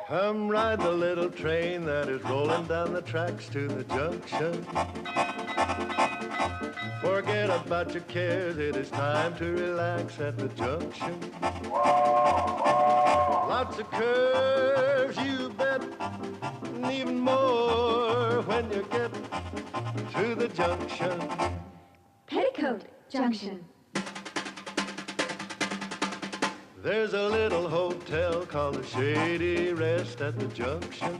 Come ride the little train that is rolling down the tracks to the junction. Forget about your cares, it is time to relax at the junction. Lots of curves, you bet, and even more when you get to the junction. Petticoat Junction. There's a little hotel called the Shady Rest at the junction.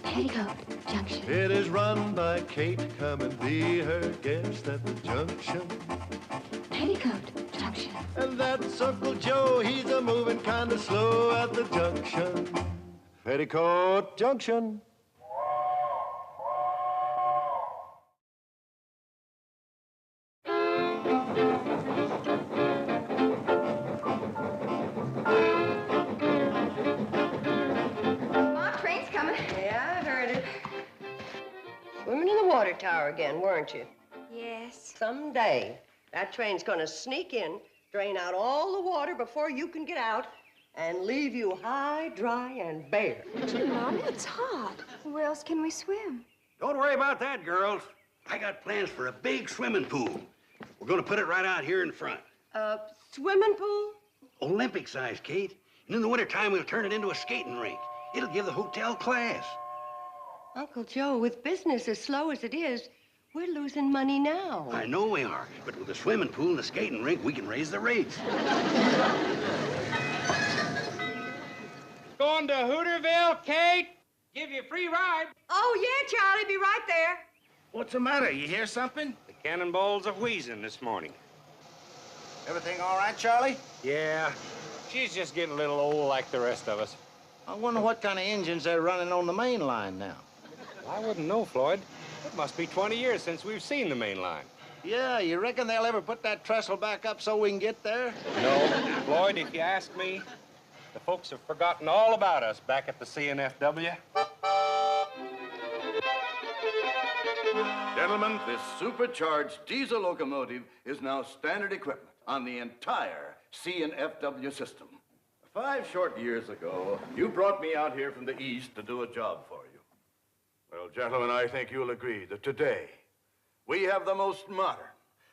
Petticoat Junction. It is run by Kate. Come and be her guest at the junction. Petticoat Junction. And that's Uncle Joe. He's a moving kind of slow at the junction. Petticoat Junction. Swimming in the water tower again, weren't you? Yes. Someday, that train's gonna sneak in, drain out all the water before you can get out, and leave you high, dry, and bare. Gee, Mom, it's hot. Where else can we swim? Don't worry about that, girls. I got plans for a big swimming pool. We're gonna put it right out here in front. Swimming pool? Olympic size, Kate. And in the wintertime, we'll turn it into a skating rink. It'll give the hotel class. Uncle Joe, with business as slow as it is, we're losing money now. I know we are, but with the swimming pool and the skating rink, we can raise the rates. Going to Hooterville, Kate? Give you a free ride. Oh, yeah, Charlie, be right there. What's the matter? You hear something? The cannonballs are wheezing this morning. Everything all right, Charlie? Yeah, she's just getting a little old like the rest of us. I wonder what kind of engines they're running on the main line now. I wouldn't know, Floyd. It must be 20 years since we've seen the main line. Yeah, you reckon they'll ever put that trestle back up so we can get there? No, Floyd, if you ask me, the folks have forgotten all about us back at the CNFW. Gentlemen, this supercharged diesel locomotive is now standard equipment on the entire CNFW system. 5 short years ago, you brought me out here from the east to do a job for you. Well, gentlemen, I think you'll agree that today we have the most modern,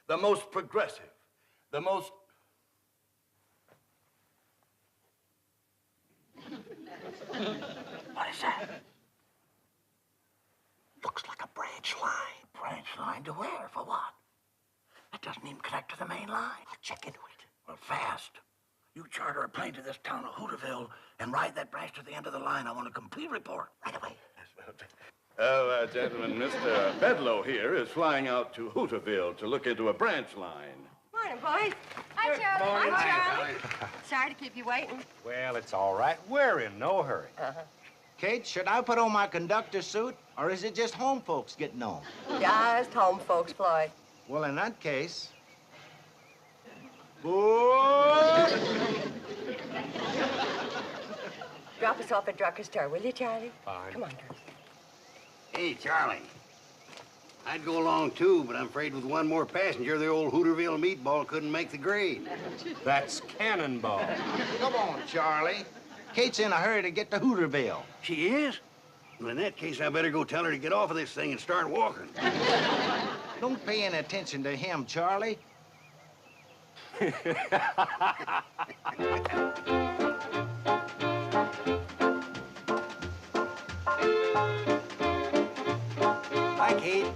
the most progressive, the most... What is that? Looks like a branch line. Branch line to where? For what? It doesn't even connect to the main line. I'll check into it. Well, fast. You charter a plane to this town of Hooterville and ride that branch to the end of the line. I want a complete report right away. Well, gentlemen, Mr. Bedlow here is flying out to Hooterville to look into a branch line. Morning, boys. Hi, Charlie. Morning. Hi, Charlie. Sorry to keep you waiting. Well, it's all right. We're in no hurry. Kate, should I put on my conductor suit, or is it just home folks getting on? Just home folks, Floyd. Well, in that case... Boy! Drop us off at Drucker's Store, will you, Charlie? Fine. Come on, girls. Hey, Charlie. I'd go along, too, but I'm afraid with one more passenger, the old Hooterville meatball couldn't make the grade. That's cannonball. Come on, Charlie. Kate's in a hurry to get to Hooterville. She is? Well, in that case, I better go tell her to get off of this thing and start walking. Don't pay any attention to him, Charlie. Hi, Kate.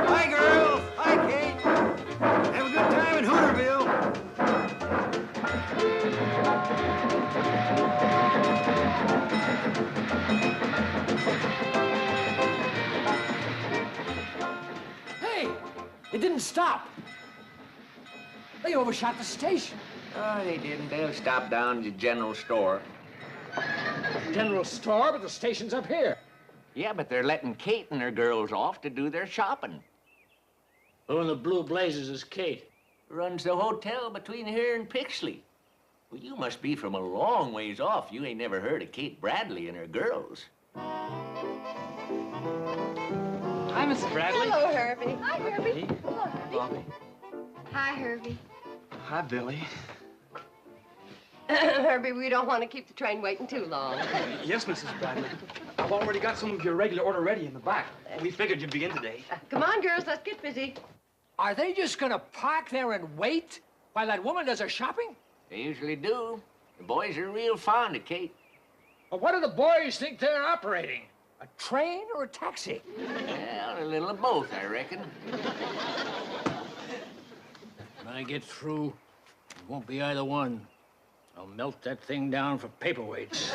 Hi, girls. Hi, Kate. Have a good time in Hooterville. Hey, it didn't stop. They overshot the station. Oh, they didn't. They'll stop down at the general store. General store, but the station's up here. Yeah, but they're letting Kate and her girls off to do their shopping. Who in the blue blazes is Kate? Runs the hotel between here and Pixley. Well, you must be from a long ways off. You ain't never heard of Kate Bradley and her girls. Hi, Mrs. Bradley. Hello, Herbie. Hi, Herbie. Coffee. Hi, Herbie. Hi, Billy. Herbie, we don't want to keep the train waiting too long. Yes, Mrs. Bradley. I've already got some of your regular order ready in the back. We figured you'd be in today. Come on, girls, let's get busy. Are they just gonna park there and wait while that woman does her shopping? They usually do. The boys are real fond of Kate. But what do the boys think they're operating? A train or a taxi? Well, a little of both, I reckon. When I get through, it won't be either one. I'll melt that thing down for paperweights.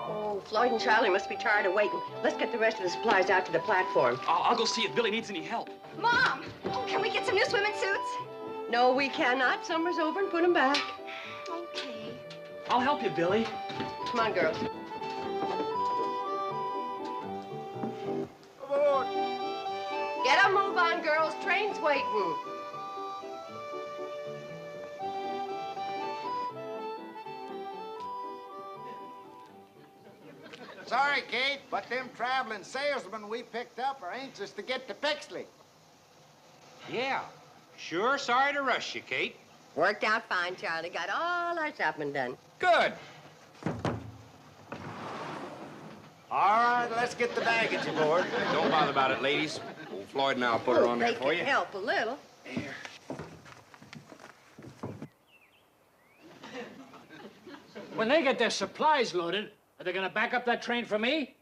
Oh, Floyd and Charlie must be tired of waiting. Let's get the rest of the supplies out to the platform. I'll go see if Billy needs any help. Mom, can we get some new swimming suits? No, we cannot. Summer's over and put them back. Okay. I'll help you, Billy. Come on, girls. Aboard. Get a move on, girls. Train's waiting. Sorry, Kate, but them traveling salesmen we picked up are anxious to get to Pixley. Yeah. Sure sorry to rush you, Kate. Worked out fine, Charlie. Got all our shopping done. Good. All right, let's get the baggage aboard. Don't bother about it, ladies. Old Floyd and I'll put her on there They for can you. help a little. When they get their supplies loaded, are they gonna back up that train for me?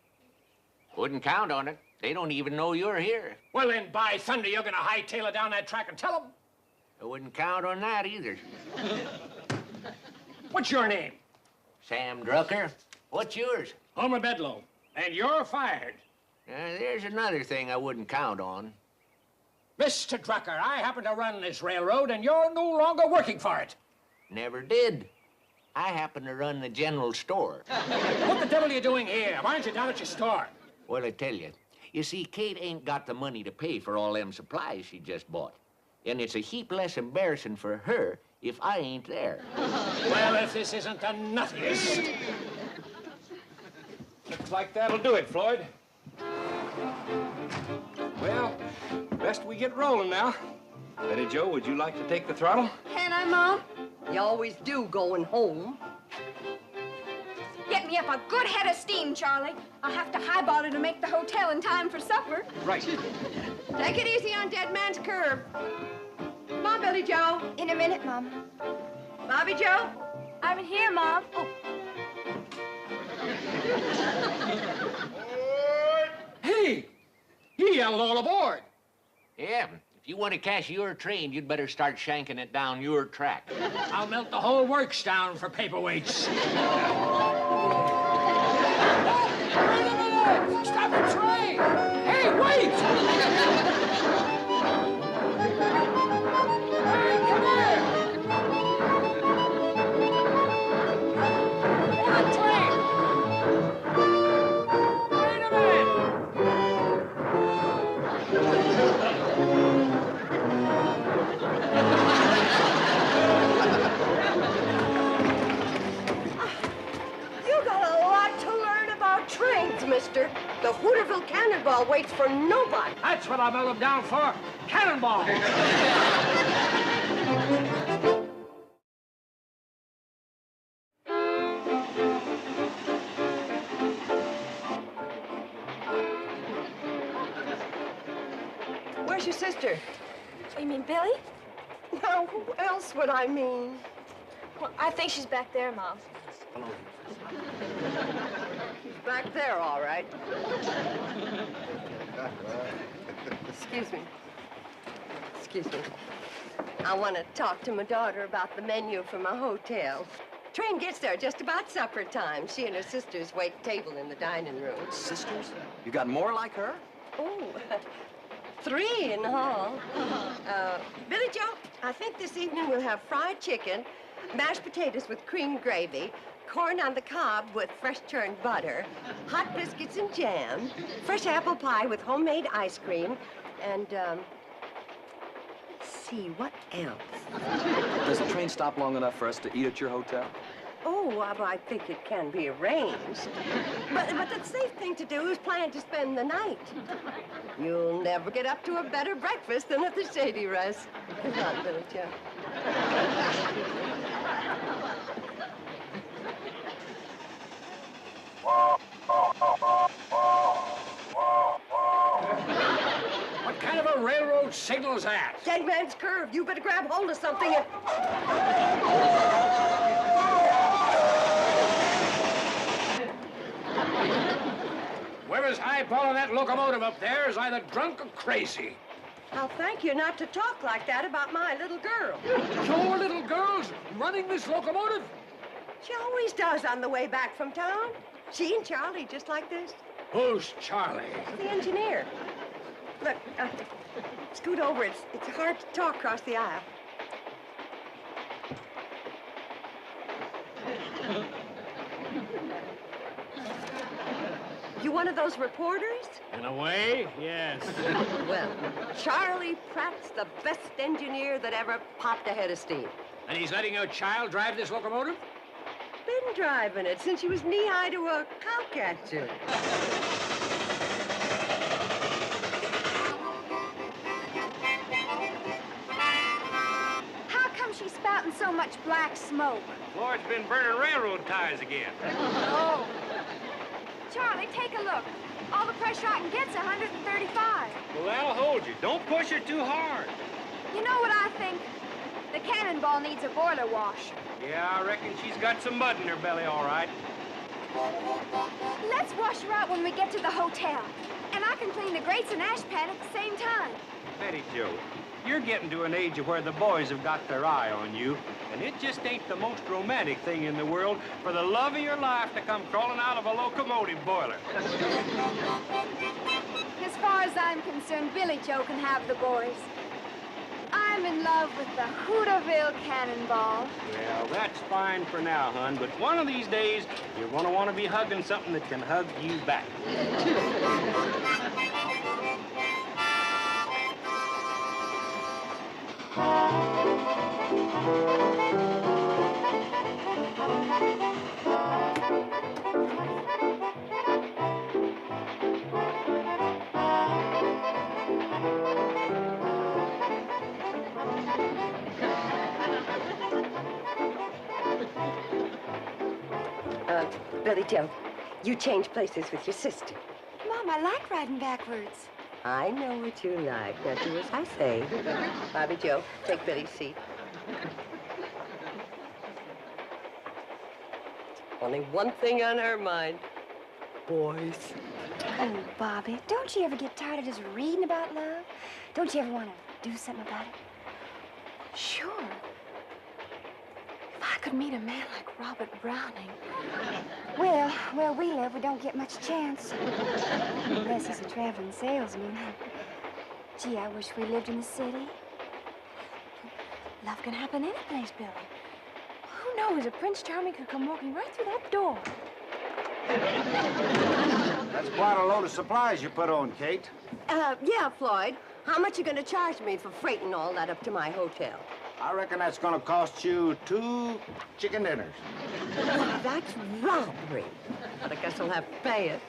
Wouldn't count on it. They don't even know you're here. Well, then, by thunder, you're gonna hightail it down that track and tell them. I wouldn't count on that either. What's your name? Sam Drucker. What's yours? Homer Bedlow. And you're fired. There's another thing I wouldn't count on. Mr. Drucker, I happen to run this railroad, and you're no longer working for it. Never did. I happen to run the general store. What the devil are you doing here? Why aren't you down at your store? Well, I tell you. You see, Kate ain't got the money to pay for all them supplies she just bought. And it's a heap less embarrassing for her if I ain't there. Well, if this isn't the nuttiest. Looks like that'll do it, Floyd. Well, best we get rolling now. Betty Jo, would you like to take the throttle? Can I, Mom? You always do going home. Get me up a good head of steam, Charlie. I'll have to highball it to make the hotel in time for supper. Right. Take it easy on Dead Man's Curve. Come on, Billy Joe. In a minute, Mom. Bobby Joe. I'm in here, Mom. Oh. Hey! He yelled all aboard. Yeah, if you want to cash your train, you'd better start shanking it down your track. I'll melt the whole works down for paperweights. Stop the train! Hey, wait! Hey, come here! Hold the train! Wait a minute! You got a lot to learn about trains, mister. The Hooterville Cannonball waits for nobody. That's what I melt them down for. Cannonball! Where's your sister? You mean Billy? Now, who else would I mean? Well, I think she's back there, Mom. She's back there, all right. Excuse me. Excuse me. I want to talk to my daughter about the menu for my hotel. Train gets there just about supper time. She and her sisters wait table in the dining room. Sisters? You got more like her? Oh, 3 in all. Billy Joe, I think this evening we'll have fried chicken, mashed potatoes with cream gravy, corn on the cob with fresh churned butter, hot biscuits and jam, fresh apple pie with homemade ice cream, and, let's see, what else? Does the train stop long enough for us to eat at your hotel? Oh, well, I think it can be arranged. But the safe thing to do is plan to spend the night. You'll never get up to a better breakfast than at the Shady Rest. Come on, Billy Joe. What kind of a railroad signal's that? Dead man's curve. You better grab hold of something and... Whoever's eyeballing that locomotive up there is either drunk or crazy. I'll thank you not to talk like that about my little girl. Your little girl's running this locomotive? She always does on the way back from town. She and Charlie, just like this. Who's Charlie? The engineer. Look, scoot over. It's hard to talk across the aisle. You one of those reporters? In a way, yes. Well, Charlie Pratt's the best engineer that ever popped a head of steam. And he's letting your child drive this locomotive? Been driving it since she was knee-high to a cowcatcher. How come she's spouting so much black smoke? Floyd's been burning railroad ties again. Oh. Charlie, take a look. All the pressure I can get's 135. Well, that'll hold you. Don't push her too hard. You know what I think? The cannonball needs a boiler wash. Yeah, I reckon she's got some mud in her belly, all right. Let's wash her out when we get to the hotel. And I can clean the grates and ash pan at the same time. Betty Joe, you're getting to an age where the boys have got their eye on you, and it just ain't the most romantic thing in the world for the love of your life to come crawling out of a locomotive boiler. As far as I'm concerned, Billy Joe can have the boys. I'm in love with the Hooterville Cannonball. Well, that's fine for now, hon, but one of these days, you're gonna want to be hugging something that can hug you back. Billy Joe, you change places with your sister. Mom, I like riding backwards. I know what you like. Now do as I say. Bobby Joe, take Billy's seat. Only one thing on her mind. Boys. Oh, Bobby, don't you ever get tired of just reading about love? Don't you ever want to do something about it? Sure. If I could meet a man like Robert Browning. Well, where we live, we don't get much chance. Unless he's a traveling salesman. Gee, I wish we lived in the city. Love can happen any place, Billy. Who knows if Prince Charming could come walking right through that door? That's quite a load of supplies you put on, Kate. Yeah, Floyd. How much you gonna charge me for freighting all that up to my hotel? I reckon that's gonna cost you 2 chicken dinners. That's robbery. But I guess I'll have to pay it.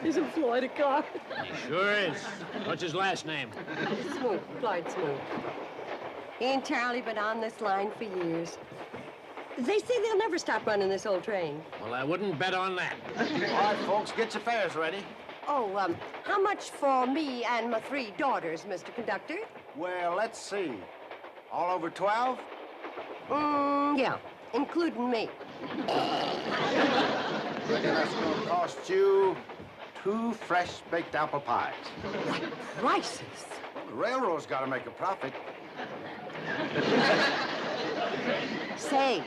Isn't Floyd a car? He sure is. What's his last name? Smoot, Floyd Smoot. He and Charlie been on this line for years. They say they'll never stop running this old train. Well, I wouldn't bet on that. All right, folks, get your fares ready. Oh, how much for me and my 3 daughters, Mr. Conductor? Well, let's see. All over 12? Yeah, including me. Reckon that's gonna cost you 2 fresh baked apple pies. What prices? Well, the railroad's gotta make a profit. Say,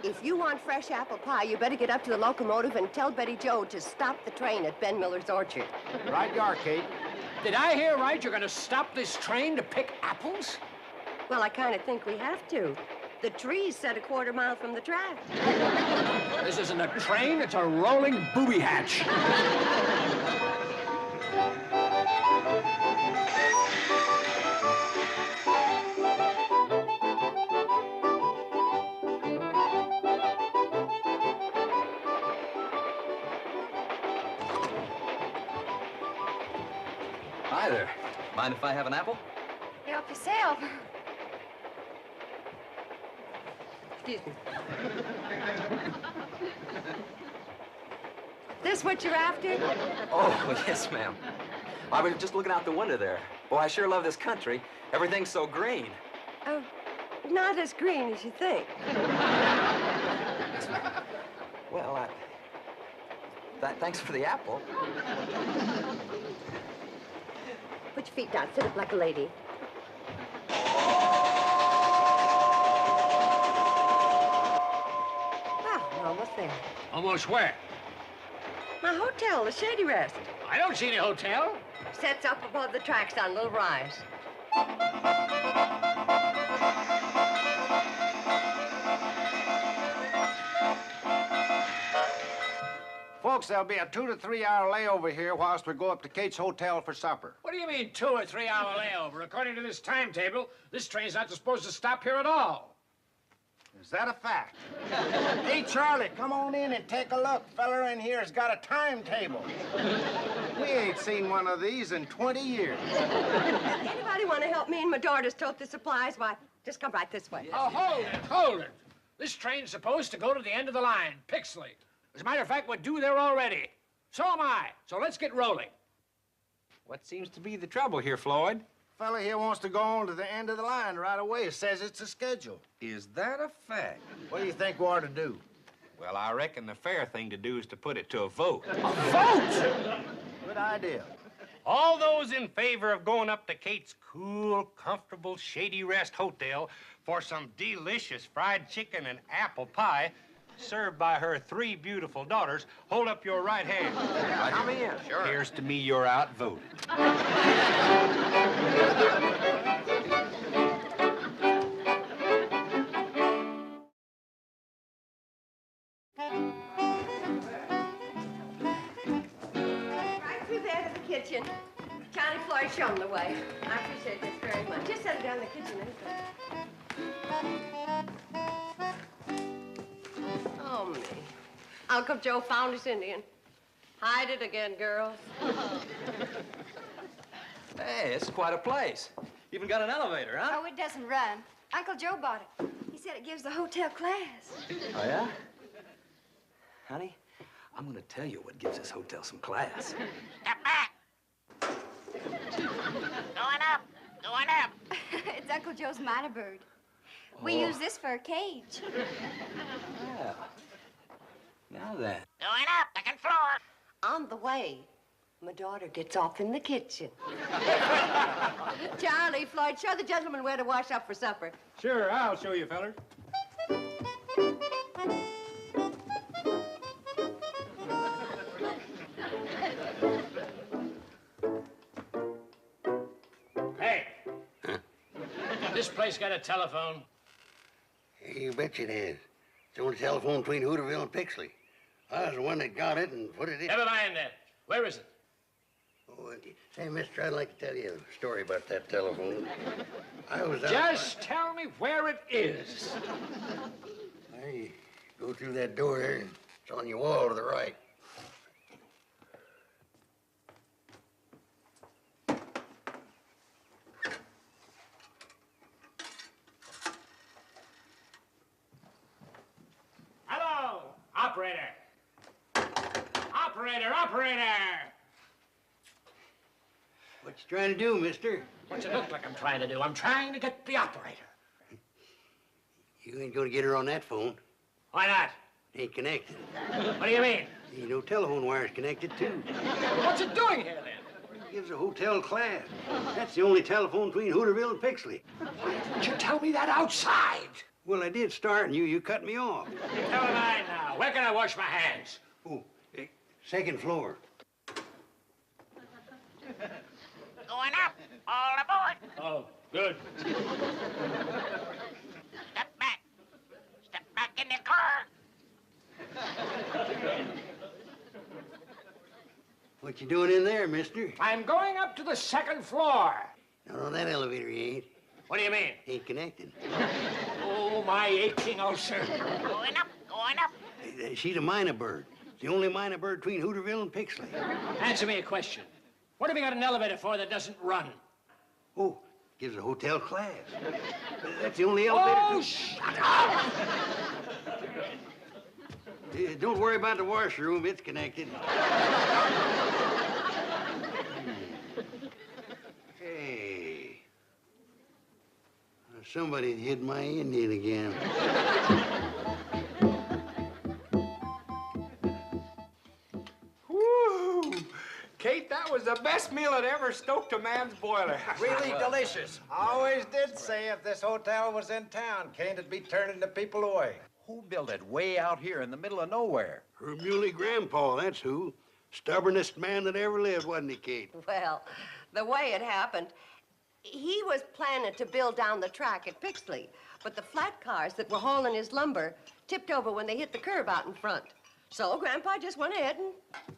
if you want fresh apple pie, you better get up to the locomotive and tell Betty Joe to stop the train at Ben Miller's orchard. Right you are, Kate. Did I hear right? You're gonna stop this train to pick apples? Well, I kind of think we have to. The tree's set a quarter mile from the track. This isn't a train, it's a rolling booby hatch. Hi there. Mind if I have an apple? Help yourself. Excuse me. This what you're after? Oh, yes, ma'am. I was just looking out the window there. Boy, I sure love this country. Everything's so green. Oh, not as green as you think. Well, thanks for the apple. Put your feet down. Sit up like a lady. Well, we're almost there. Almost where? My hotel, the Shady Rest. I don't see any hotel. Sets up above the tracks on a little rise. Folks, there'll be a 2 to 3 hour layover here whilst we go up to Kate's hotel for supper. What do you mean, 2 or 3 hour layover? According to this timetable, this train's not supposed to stop here at all. Is that a fact? Hey, Charlie, come on in and take a look. Feller in here's got a timetable. We ain't seen one of these in 20 years. Anybody want to help me and my daughters tote the supplies? Why, just come right this way. Oh, hold it. This train's supposed to go to the end of the line, Pixley. As a matter of fact, we're due there already. So am I. So let's get rolling. What seems to be the trouble here, Floyd? Fella here wants to go on to the end of the line right away. Says it's a schedule. Is that a fact? What do you think we ought to do? Well, I reckon the fair thing to do is to put it to a vote. A vote? Good idea. All those in favor of going up to Kate's cool, comfortable, Shady Rest Hotel for some delicious fried chicken and apple pie served by her 3 beautiful daughters, hold up your right hand. Come in. Sure. Here's to me you're outvoted. Right through there to the kitchen. Johnny Floyd, show them the way. I appreciate this very much. Just set it down in the kitchen, anything. Oh, me. Uncle Joe found his Indian. Hide it again, girls. Hey, this is quite a place. Even got an elevator, huh? Oh, it doesn't run. Uncle Joe bought it. He said it gives the hotel class. Oh, yeah? Honey, I'm gonna tell you what gives this hotel some class. Step back. Going up. Going up. It's Uncle Joe's minor bird. We use this for a cage. Yeah. Now then. Going up. Second floor. On the way, my daughter gets off in the kitchen. Charlie, Floyd, show the gentleman where to wash up for supper. Sure, I'll show you, fellers. Hey. This place got a telephone? You bet you it has. It's the only telephone between Hooterville and Pixley. I was the one that got it and put it in. Never mind that. Where is it? Oh, hey, mister, I'd like to tell you a story about that telephone. I was out... Just tell me where it is. Hey, go through that door there, and it's on your wall to the right. Hello, operator. Operator! What you trying to do, mister? What's it look like I'm trying to do? I'm trying to get the operator. You ain't gonna get her on that phone. Why not? Ain't connected. What do you mean? Ain't no telephone wires connected, too. What's it doing here, then? Gives a hotel class. That's the only telephone between Hooterville and Pixley. Why didn't you tell me that outside? Well, I did start, and you cut me off. Never mind now. Where can I wash my hands? Oh, second floor. Going up. All aboard. Oh, good. Step back. Step back in the car. What you doing in there, mister? I'm going up to the second floor. Not on that elevator, you ain't. What do you mean? Ain't connected. Oh, my aching ulcer. Going up. Going up. She's a minor bird. The only minor bird between Hooterville and Pixley. Answer me a question. What have you got an elevator for that doesn't run? Oh, gives a hotel class. That's the only elevator. Oh, shut up! Don't worry about the washroom. It's connected. Hey. Somebody hit my Indian again. Woo! Kate, that was the best meal that ever stoked a man's boiler. Really delicious. I always did say if this hotel was in town, can't it be turning the people away? Who built it way out here in the middle of nowhere? Her muley grandpa, that's who. Stubbornest man that ever lived, wasn't he, Kate? Well, the way it happened, he was planning to build down the track at Pixley, but the flat cars that were hauling his lumber tipped over when they hit the curb out in front. So Grandpa just went ahead and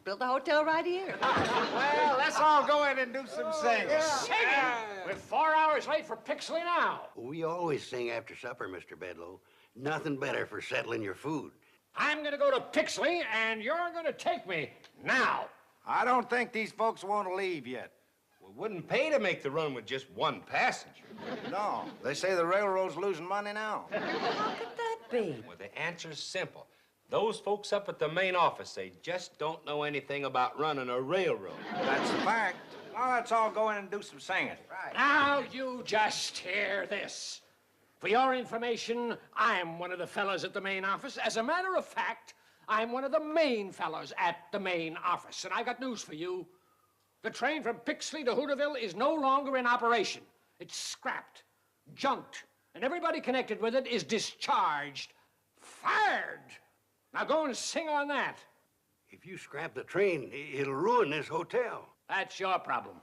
built the hotel right here. Well, let's all go in and do some singing. Singing? We're 4 hours late for Pixley now. We always sing after supper, Mr. Bedloe. Nothing better for settling your food. I'm going to go to Pixley, and you're going to take me now. I don't think these folks want to leave yet. We wouldn't pay to make the run with just one passenger. No, they say the railroad's losing money now. How could that be? Well, the answer's simple. Those folks up at the main office, they just don't know anything about running a railroad. That's a fact. Now let's all go in and do some singing. Right. Now you just hear this. For your information, I'm one of the fellows at the main office. As a matter of fact, I'm one of the main fellows at the main office. And I've got news for you. The train from Pixley to Hooterville is no longer in operation. It's scrapped, junked, and everybody connected with it is discharged, fired. Now go and sing on that. If you scrap the train, it'll ruin this hotel. That's your problem.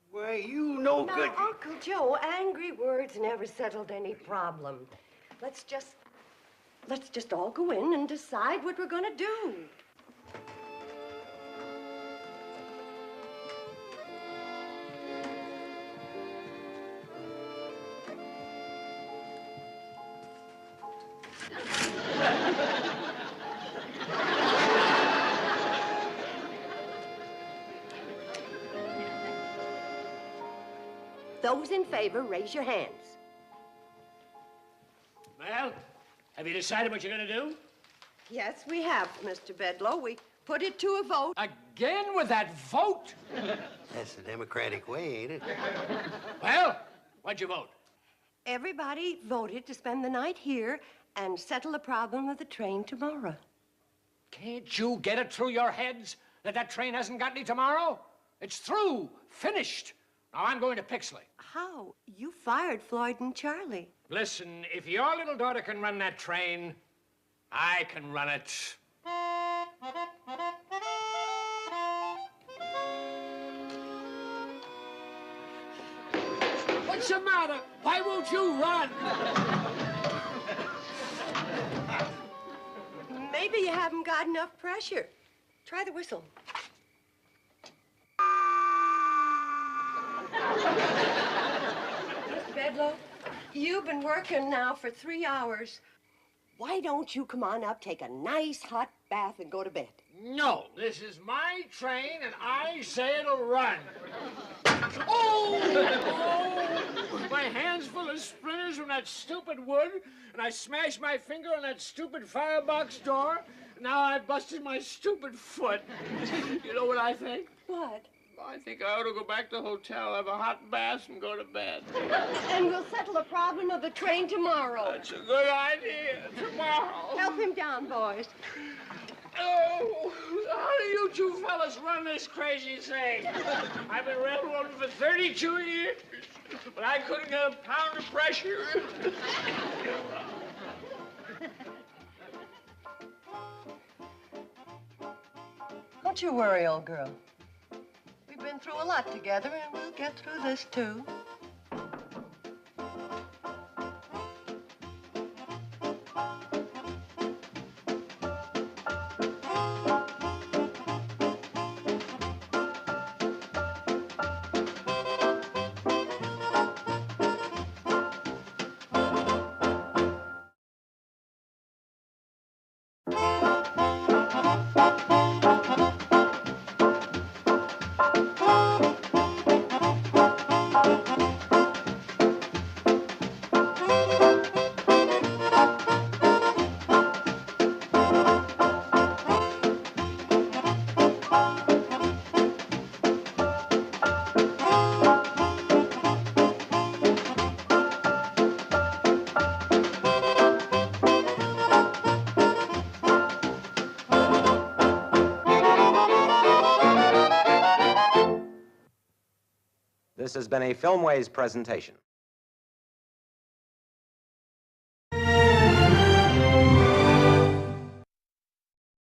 Why, you know Now, good... Uncle Joe, angry words never settled any problem. Let's just all go in and decide what we're gonna do. Those in favor, raise your hands. Well, have you decided what you're going to do? Yes, we have, Mr. Bedloe. We put it to a vote. Again with that vote? That's the Democratic way, ain't it? Well, what'd you vote? Everybody voted to spend the night here and settle the problem of the train tomorrow. Can't you get it through your heads that that train hasn't got any tomorrow? It's through, finished. Now I'm going to Pixley. How? You fired Floyd and Charlie. Listen, if your little daughter can run that train, I can run it. What's the matter? Why won't you run? Maybe you haven't got enough pressure. Try the whistle. Mr. Bedloe, you've been working now for 3 hours. Why don't you come on up, take a nice hot bath, and go to bed? No, this is my train, and I say it'll run. Oh! My hand's full of splinters from that stupid wood, and I smashed my finger on that stupid firebox door. Now I've busted my stupid foot. You know what I think? What? I think I ought to go back to the hotel, have a hot bath, and go to bed. And we'll settle the problem of the train tomorrow. That's a good idea. Tomorrow. Help him down, boys. Oh, how do you two fellas run this crazy thing? I've been railroading for 32 years, but I couldn't get a pound of pressure. Don't you worry, old girl. We've been through a lot together, and we'll get through this, too. This has been a Filmways presentation.